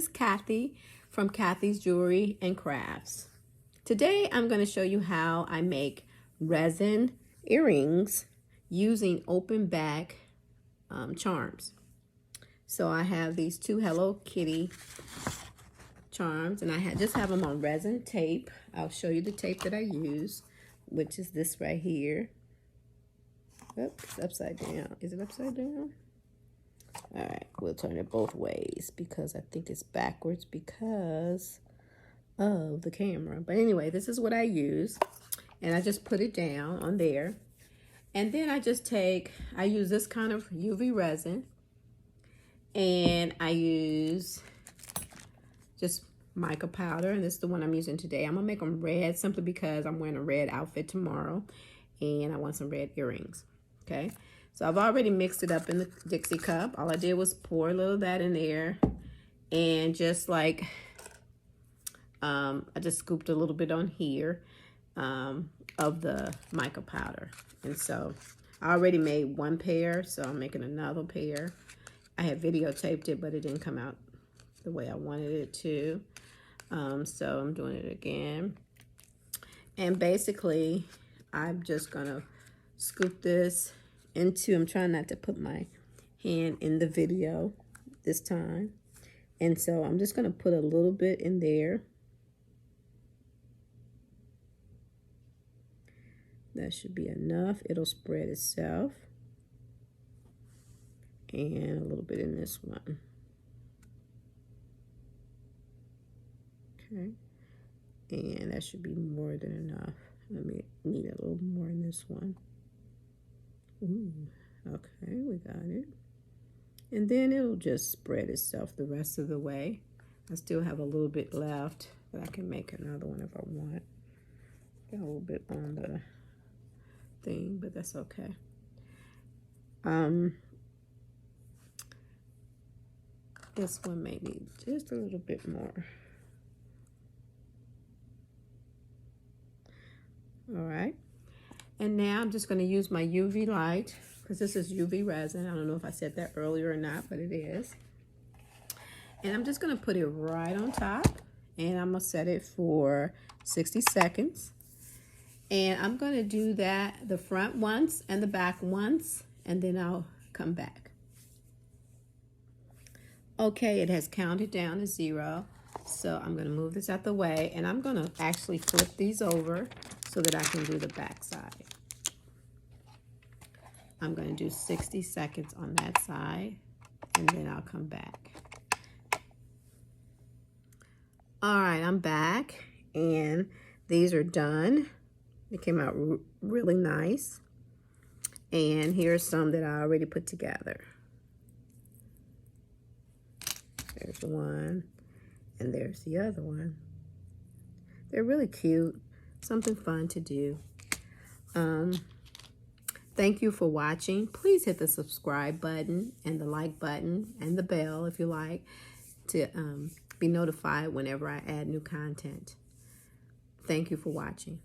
is Kathy from Kathy's Jewelry and Crafts. Today I'm going to show you how I make resin earrings using open back charms. So I have these two Hello Kitty charms, and I just have them on resin tape. I'll show you the tape that I use, which is this right here. Oops, it's upside down. Is it upside down? All right, we'll turn it both ways because I think it's backwards because of the camera. But anyway, this is what I use, and I just put it down on there. And then I use this kind of UV resin, and I use just mica powder, and this is the one I'm using today. I'm gonna make them red simply because I'm wearing a red outfit tomorrow, and I want some red earrings. Okay, so I've already mixed it up in the Dixie cup. All I did was pour a little of that in there, and just like I just scooped a little bit on here of the mica powder. And so I already made one pair, so I'm making another pair. I had videotaped it, but it didn't come out the way I wanted it to. So I'm doing it again. And basically, I'm just gonna scoop this into, I'm trying not to put my hand in the video this time. And so I'm just gonna put a little bit in there. That should be enough. It'll spread itself. And a little bit in this one. Okay. And that should be more than enough. Let me need a little more in this one. Ooh, okay, we got it. And then it'll just spread itself the rest of the way. I still have a little bit left, but I can make another one if I want. Got a little bit on the thing, but that's okay. This one may need just a little bit more. All right, and now I'm just going to use my UV light because this is UV resin. I don't know if I said that earlier or not, but it is. And I'm just going to put it right on top, and I'm going to set it for 60 seconds. And I'm going to do that, the front once and the back once, and then I'll come back. Okay, it has counted down to 0. So I'm going to move this out the way, and I'm going to actually flip these over so that I can do the back side. I'm going to do 60 seconds on that side, and then I'll come back. All right, I'm back, and these are done. They came out really nice. And here's some that I already put together. There's one, and there's the other one. They're really cute. Something fun to do. Thank you for watching. Please hit the subscribe button and the like button and the bell if you like to be notified whenever I add new content. Thank you for watching.